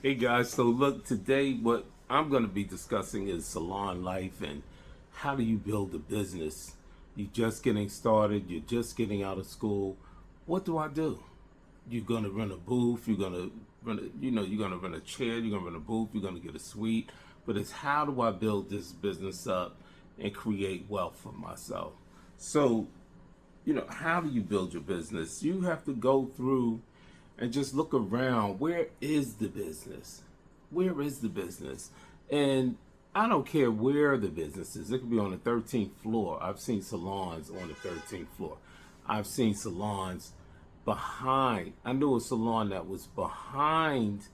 Hey guys, so look, today what I'm going to be discussing is salon life and how do you build a business. You're just getting started, you're just getting out of school. What do I do? You're going to rent a booth, you're going to rent you're going to rent a chair, you're going to rent a booth, you're going to get a suite, but it's how do I build this business up and create wealth for myself. So, how do you build your business? You have to go through and just look around. Where is the business? Where is the business? And I don't care where the business is. It could be on the 13th floor. I've seen salons on the 13th floor. I've seen salons behind. I knew a salon that was behind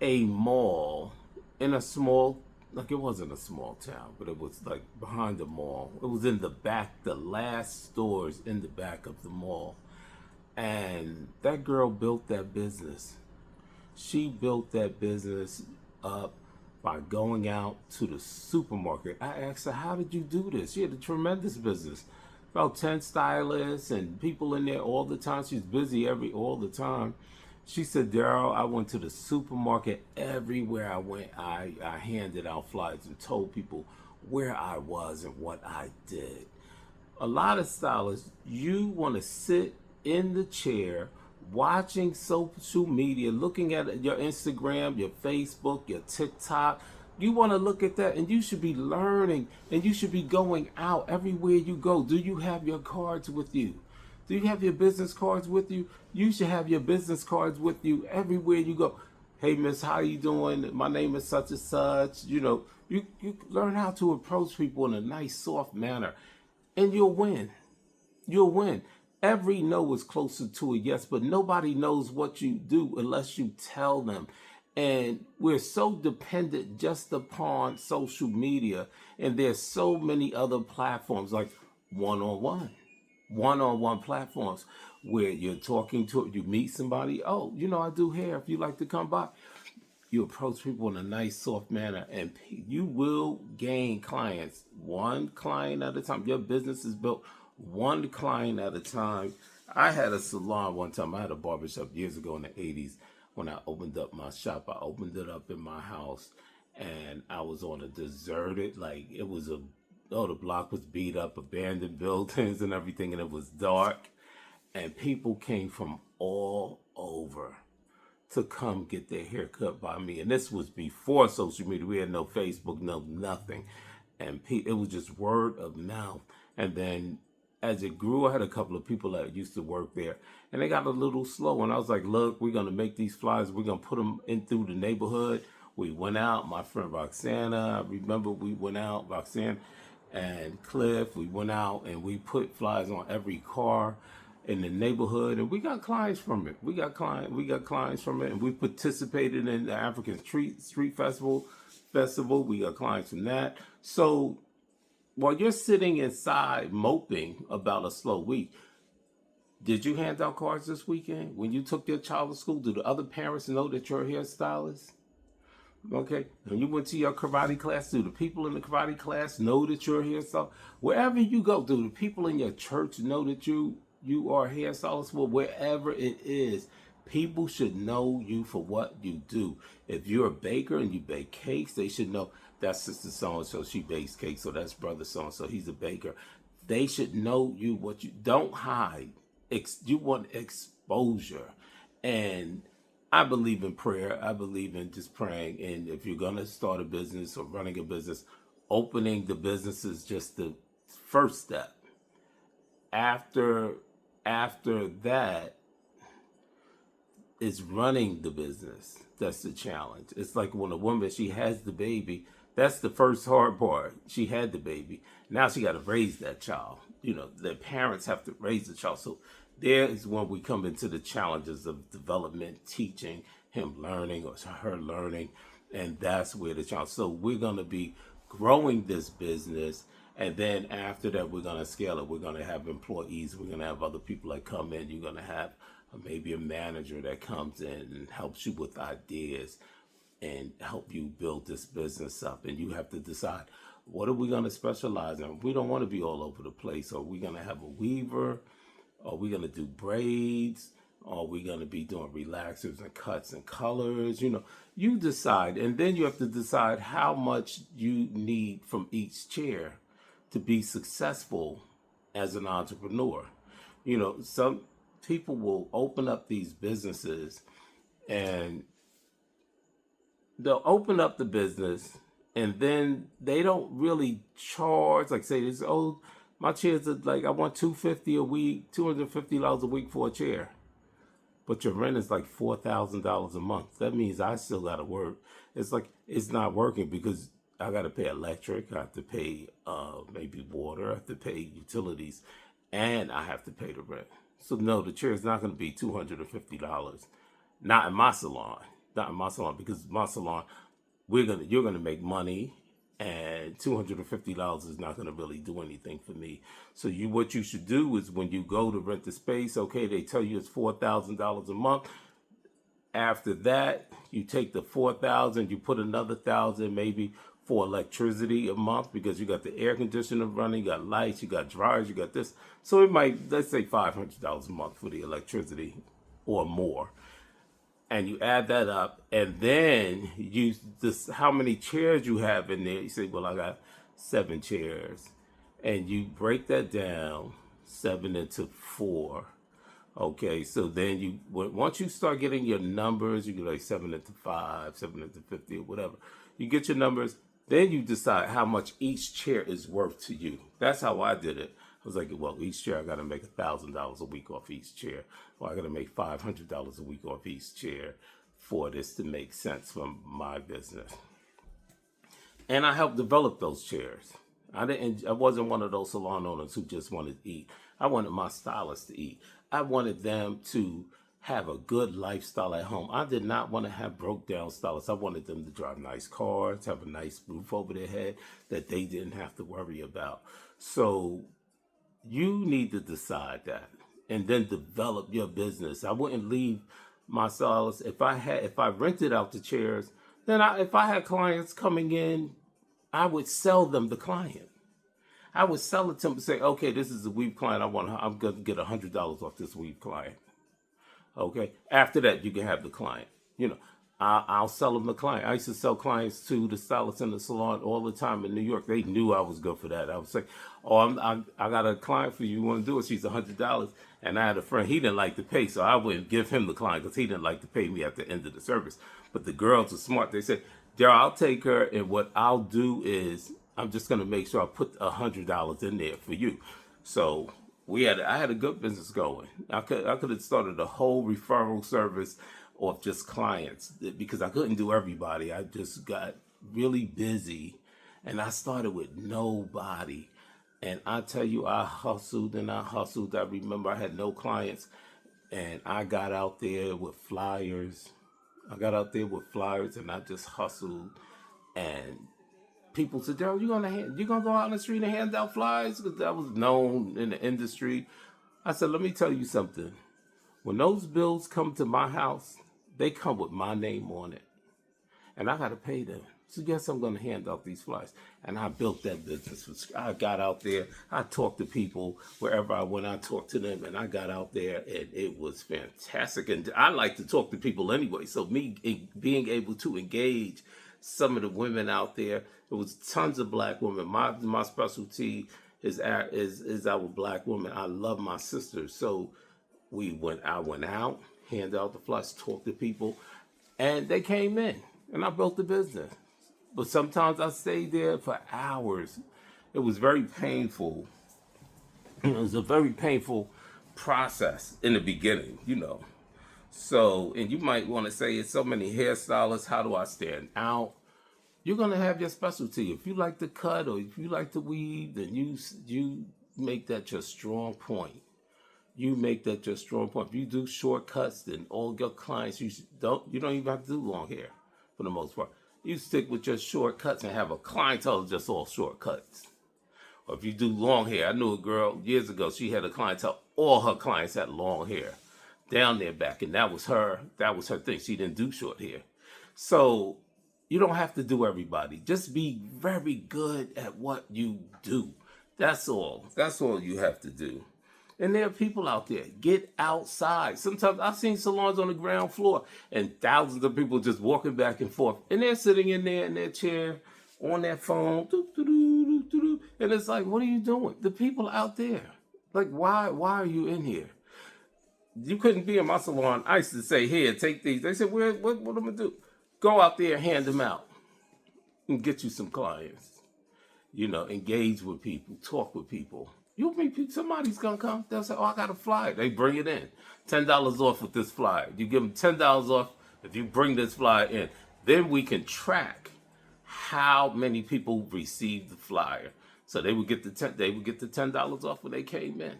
a mall in a small, like it wasn't a small town, but it was like behind the mall. It was in the back, the last stores in the back of the mall. And that girl built that business. She built that business up by going out to the supermarket. I asked her, how did you do this? She had a tremendous business. About 10 stylists and people in there all the time. She's busy all the time. She said, Daryl, I went to the supermarket. Everywhere I went, I handed out flyers and told people where I was and what I did. A lot of stylists, you want to sit in the chair watching social media, looking at your Instagram, your Facebook, your TikTok. You want to look at that and you should be learning and you should be going out everywhere you go. Do you have your cards with you? Do you have your business cards with you? You should have your business cards with you everywhere you go. Hey, miss, how you doing? My name is such and such. You learn how to approach people in a nice, soft manner, and you'll win. You'll win. Every no is closer to a yes, but nobody knows what you do unless you tell them. And we're so dependent just upon social media, and there's so many other platforms like one-on-one one-on-one platforms where you're talking to, you meet somebody. Oh, I do hair. If you like to come by, you approach people in a nice, soft manner, and you will gain clients one client at a time. Your business is built one client at a time. I had a salon one time. I had a barbershop years ago in the 80s when I opened up my shop. I opened it up in my house, and I was on a deserted, like it was the block was beat up, abandoned buildings and everything, and it was dark, and people came from all over to come get their hair cut by me. And this was before social media. We had no Facebook, no nothing. And it was just word of mouth. And then as it grew, I had a couple of people that used to work there, and they got a little slow. And I was like, look, we're going to make these flyers. We're going to put them in through the neighborhood. We went out, my friend Roxana, I remember we went out, Roxanne and Cliff, we went out and we put flyers on every car in the neighborhood, and we got clients from it. We got clients from it, and we participated in the African Street Festival. We got clients from that. So while you're sitting inside moping about a slow week, did you hand out cards this weekend? When you took your child to school, do the other parents know that you're a hairstylist? Okay, when you went to your karate class, do the people in the karate class know that you're a hairstylist? Wherever you go, do the people in your church know that you are a hairstylist? Well, wherever it is, people should know you for what you do. If you're a baker and you bake cakes, they should know that's sister so and so, she bakes cakes, so that's brother so and so, he's a baker. They should know you. What you don't hide. You want exposure, and I believe in prayer. I believe in just praying. And if you're going to start a business or running a business, opening the business is just the first step. After that is running the business. That's the challenge. It's like when a woman, she has the baby. That's the first hard part. She had the baby. Now she got to raise that child. The parents have to raise the child. So there is when we come into the challenges of development, teaching, him learning or her learning. And that's where the challenge. So we're going to be growing this business. And then after that, we're going to scale it. We're going to have employees. We're going to have other people that come in. You're going to have maybe a manager that comes in and helps you with ideas and help you build this business up. And you have to decide, what are we going to specialize in? We don't want to be all over the place. Are we going to have a weaver? Are we going to do braids? Are we going to be doing relaxers and cuts and colors? You decide. And then you have to decide how much you need from each chair to be successful as an entrepreneur. Some people will open up these businesses and they'll open up the business and then they don't really charge. Like say this, oh, my chairs are like I want $250 a week, $250 a week for a chair. But your rent is like $4,000 a month. That means I still gotta work. It's like it's not working because I gotta pay electric, I have to pay maybe water, I have to pay utilities, and I have to pay the rent. So no, the chair is not gonna be $250. Not in my salon. Not in my salon, because my salon, you're gonna make money, and $250 is not gonna really do anything for me. So what you should do is when you go to rent the space, okay, they tell you it's $4,000 a month. After that, you take the $4,000, you put another $1,000 maybe for electricity a month because you got the air conditioner running, you got lights, you got dryers, you got this. So it might, let's say $500 a month for the electricity or more. And you add that up, and then you this how many chairs you have in there. You say, well, I got 7 chairs, and you break that down 7 into 4. Okay, so then once you start getting your numbers, you get like 7 into 5, 7 into 50, or whatever. You get your numbers, then you decide how much each chair is worth to you. That's how I did it. I was like, well, each chair I got to make $1,000 a week off each chair, or I got to make $500 a week off each chair for this to make sense from my business. And I helped develop those chairs. I wasn't one of those salon owners who just wanted to eat. I wanted my stylists to eat. I wanted them to have a good lifestyle at home. I did not want to have broke down stylists. I wanted them to drive nice cars, have a nice roof over their head that they didn't have to worry about. So you need to decide that and then develop your business. I wouldn't leave my stylist if I rented out the chairs. Then if I had clients coming in, I would sell them the client. I would sell it to them and say, okay, this is a weave client. I'm going to get $100 off this weave client. Okay. After that, you can have the client. I'll sell them the client. I used to sell clients to the stylists in the salon all the time in New York. They knew I was good for that. I would say, oh, I got a client for you. You want to do it? She's $100. And I had a friend, he didn't like to pay, so I wouldn't give him the client because he didn't like to pay me at the end of the service. But the girls are smart. They said, Daryl, I'll take her, and what I'll do is I'm just going to make sure I put $100 in there for you. So I had a good business going. I could have started a whole referral service of just clients because I couldn't do everybody. I just got really busy, and I started with nobody. And I tell you, I hustled and I hustled. I remember I had no clients, and I got out there with flyers. And I just hustled. And people said, Daryl, you gonna go out on the street and hand out flyers? Because I was known in the industry. I said, let me tell you something. When those bills come to my house, they come with my name on it. And I got to pay them. So yes, I'm going to hand out these flyers. And I built that business. I got out there. I talked to people wherever I went. I talked to them, and I got out there, and it was fantastic. And I like to talk to people anyway. So me being able to engage some of the women out there, it was tons of black women. My specialty is our black women. I love my sisters. So I went out, handed out the flyers, talked to people, and they came in, and I built the business. But sometimes I stayed there for hours. It was very painful. It was a very painful process in the beginning, So, and you might want to say, it's so many hairstylists, how do I stand out? You're going to have your specialty. If you like to cut or if you like to weave, then you make that your strong point. You make that your strong point. If you do shortcuts, then all your clients, you don't even have to do long hair for the most part. You stick with your shortcuts and have a clientele just all shortcuts. Or if you do long hair, I knew a girl years ago, she had a clientele, all her clients had long hair down their back, and that was her thing. She didn't do short hair. So you don't have to do everybody. Just be very good at what you do. That's all you have to do. And there are people out there. Get outside. Sometimes I've seen salons on the ground floor and thousands of people just walking back and forth. And they're sitting in there in their chair on their phone. And it's like, what are you doing? The people out there. Like, why are you in here? You couldn't be in my salon. I used to say, here, take these. They said, what am I going to do? Go out there and hand them out and get you some clients. Engage with people, talk with people. You'll meet people, somebody's gonna come, they'll say, oh, I got a flyer. They bring it in. $10 off with this flyer. You give them $10 off if you bring this flyer in. Then we can track how many people received the flyer. So they would get the $10 off when they came in.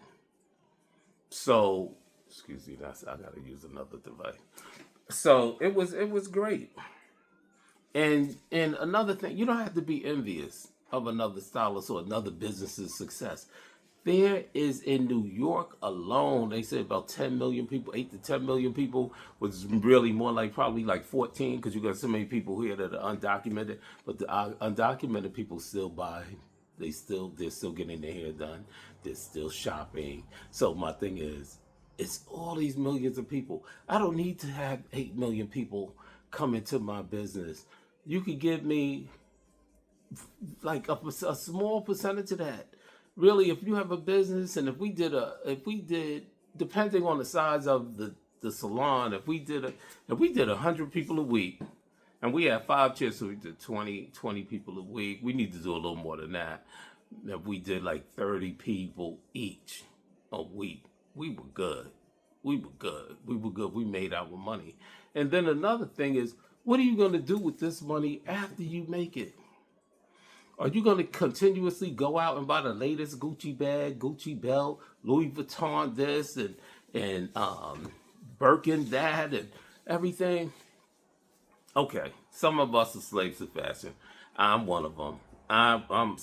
So, excuse me, I gotta use another device. So it was great. And another thing, you don't have to be envious of another stylist or another business's success. There is in New York alone, they say about 10 million people, 8 to 10 million people, which is really more like probably like 14, because you got so many people here that are undocumented. But the undocumented people still buy. They're still getting their hair done. They're still shopping. So my thing is, it's all these millions of people. I don't need to have 8 million people come into my business. You could give me like a small percentage of that. Really, if you have a business, and if we did, depending on the size of the salon, if we did 100 people a week, and we have 5 chairs, so we did 20 people a week. We need to do a little more than that. If we did like 30 people each a week, we were good. We made our money. And then another thing is, what are you going to do with this money after you make it? Are you going to continuously go out and buy the latest Gucci bag, Gucci belt, Louis Vuitton this, and Birkin that, and everything? Okay, some of us are slaves to fashion. I'm one of them. I'm a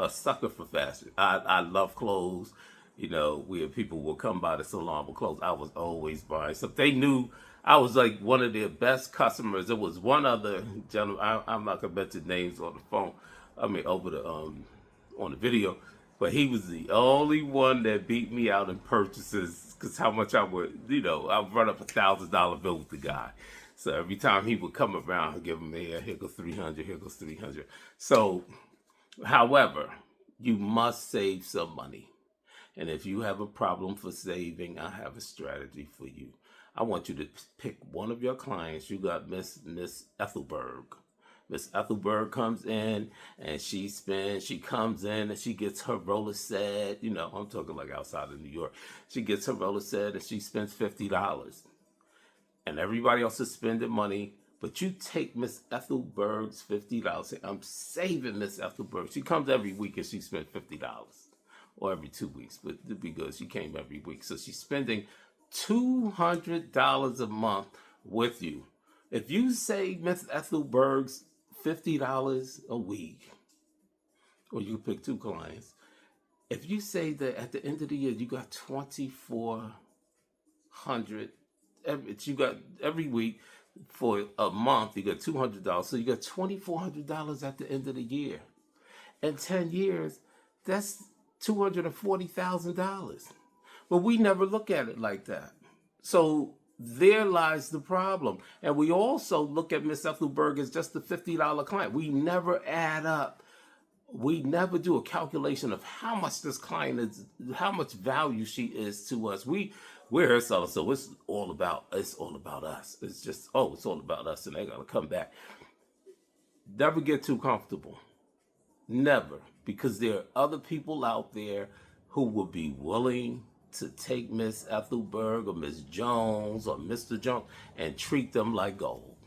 sucker for fashion. I love clothes. Where people will come by the salon with clothes, I was always buying stuff. They knew I was like one of their best customers. There was one other gentleman, I'm not gonna mention names on the phone. Over the on the video, but he was the only one that beat me out in purchases, because how much I would, I'd run up $1,000 bill with the guy. So every time he would come around, I'd give him here goes 300, here goes 300. So, however, you must save some money. And if you have a problem for saving, I have a strategy for you. I want you to pick one of your clients. You got Miss Ethelberg. Miss Ethelberg comes in and she comes in and she gets her roller set. I'm talking like outside of New York. She gets her roller set and she spends $50. And everybody else is spending money. But you take Miss Ethelberg's $50. Say, I'm saving Miss Ethelberg. She comes every week and she spends $50. Or every 2 weeks. But it'd be good. She came every week. So she's spending $200 a month with you. If you save Miss Ethelberg's $50 a week, or you pick 2 clients, if you say that at the end of the year you got $2,400, you got every week for a month you got $200, so you got $2,400 at the end of the year. In 10 years, that's $240,000. But we never look at it like that. So there lies the problem. And we also look at Miss Ethelberg as just a $50 client. We never add up. We never do a calculation of how much this client is, how much value she is to us. We're her seller, so it's all about us. It's just, it's all about us, and they gotta come back. Never get too comfortable. Never. Because there are other people out there who will be willing to take Miss Ethelberg or Miss Jones or Mr. Jones and treat them like gold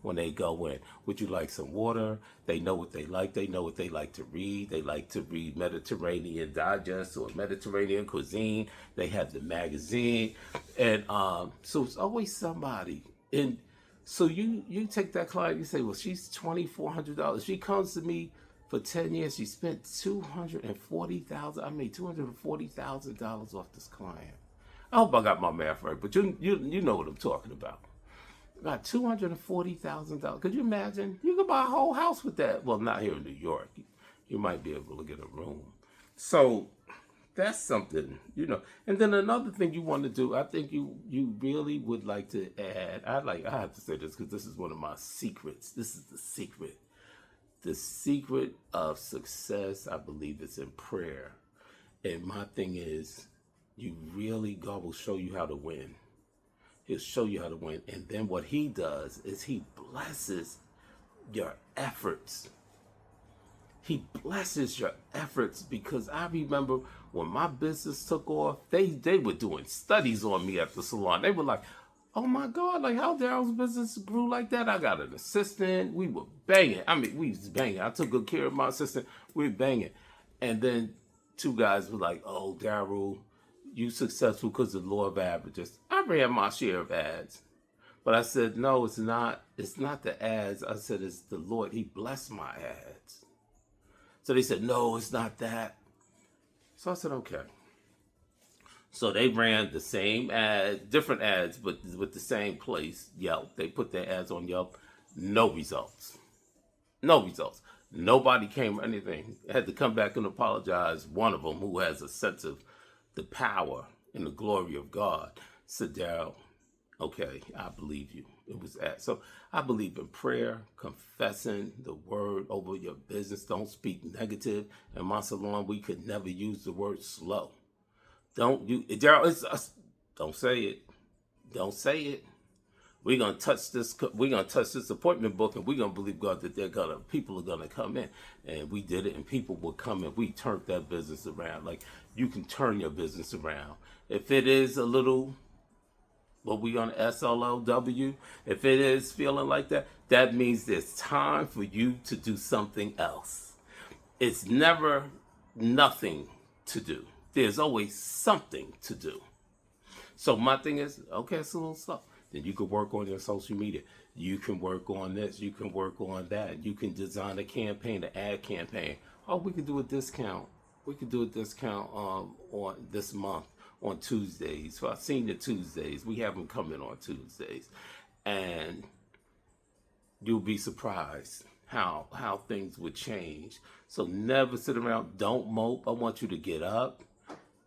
when they go in. Would you like some water? They know what they like. They know what they like to read. They like to read Mediterranean Digest or Mediterranean Cuisine. They have the magazine. And so it's always somebody. And so you take that client, you say, well, she's $2,400. She comes to me for 10 years, she spent $240,000. I made $240,000 off this client. I hope I got my math right, but you know what I'm talking about. Got $240,000. Could you imagine? You could buy a whole house with that. Well, not here in New York. You might be able to get a room. So That's something, And then another thing you want to do, I think you really would like to add. I have to say this because this is one of my secrets. This is the secret. The secret of success, I believe, is in prayer. And my thing is, God will show you how to win. He'll show you how to win. And then what he does is he blesses your efforts. He blesses your efforts, because I remember when my business took off, they were doing studies on me at the salon. They were like, oh my God, like how Daryl's business grew like that. I got an assistant. We were banging. We was banging. I took good care of my assistant. We were banging. And then two guys were like, oh, Daryl, you successful because of the law of averages. I ran my share of ads. But I said, no, it's not. It's not the ads. I said, it's the Lord. He blessed my ads. So they said, no, it's not that. So I said, okay. So they ran the same ads, different ads, but with the same place, Yelp. They put their ads on Yelp. No results. No results. Nobody came or anything. I had to come back and apologize. One of them, who has a sense of the power and the glory of God, said, Daryl, okay, I believe you. It was that. So I believe in prayer, confessing the word over your business. Don't speak negative. In my salon, we could never use the word slow. Don't say it. Don't say it. We're gonna touch this appointment book, and we're gonna believe God that people are gonna come in. And we did it, and people will come in. We turned that business around. Like, you can turn your business around. If it is a little, what we on SLOW, if it is feeling like that, that means there's time for you to do something else. It's never nothing to do. There's always something to do. So my thing is, okay, it's a little slow. Then you can work on your social media. You can work on this. You can work on that. You can design a campaign, an ad campaign. Oh, we can do a discount. We can do a discount on this month on Tuesdays. So I've seen the Tuesdays. We have them coming on Tuesdays. And you'll be surprised how things would change. So never sit around. Don't mope. I want you to get up.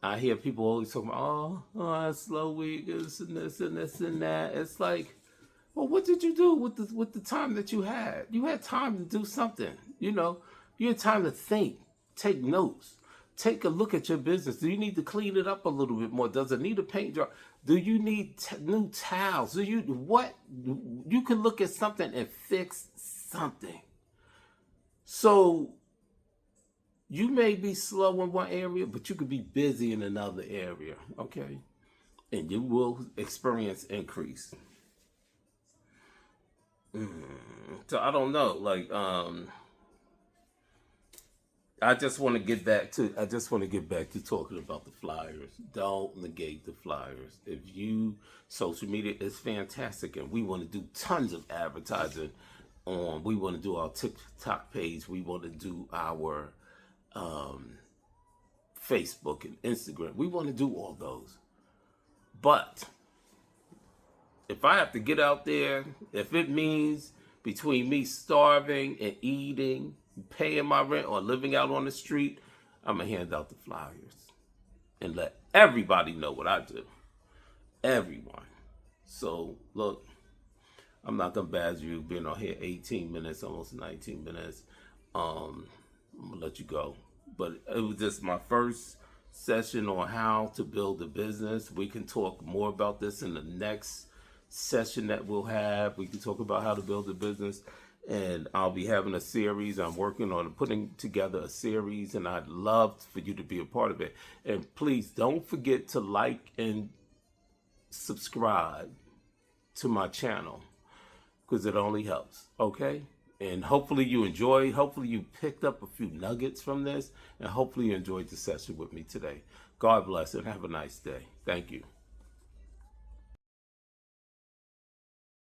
I hear people always talking about, oh, it's slow week, this and this and this and that. It's like, well, what did you do with the time that you had? You had time to do something. You had time to think, take notes, take a look at your business. Do you need to clean it up a little bit more? Does it need a paint job? Do you need new towels? You can look at something and fix something. So you may be slow in one area, but you could be busy in another area, okay? And you will experience increase. So I don't know, I just want to get back to talking about the flyers. Don't negate the flyers. Social media is fantastic, and we want to do tons of advertising we want to do our TikTok page. We want to do our Facebook and Instagram. We want to do all those. But if I have to get out there, if it means between me starving and eating, paying my rent, or living out on the street, I'm going to hand out the flyers and let everybody know what I do. Everyone. So, look, I'm not going to badger you being on here 18 minutes, almost 19 minutes. I'm going to let you go. But it was just my first session on how to build a business. We can talk more about this in the next session that we'll have. We can talk about how to build a business. And I'll be having a series. I'm working on putting together a series, and I'd love for you to be a part of it. And please don't forget to like and subscribe to my channel, because it only helps, okay? And hopefully you enjoyed, hopefully you picked up a few nuggets from this, and hopefully you enjoyed the session with me today. God bless and have a nice day. Thank you.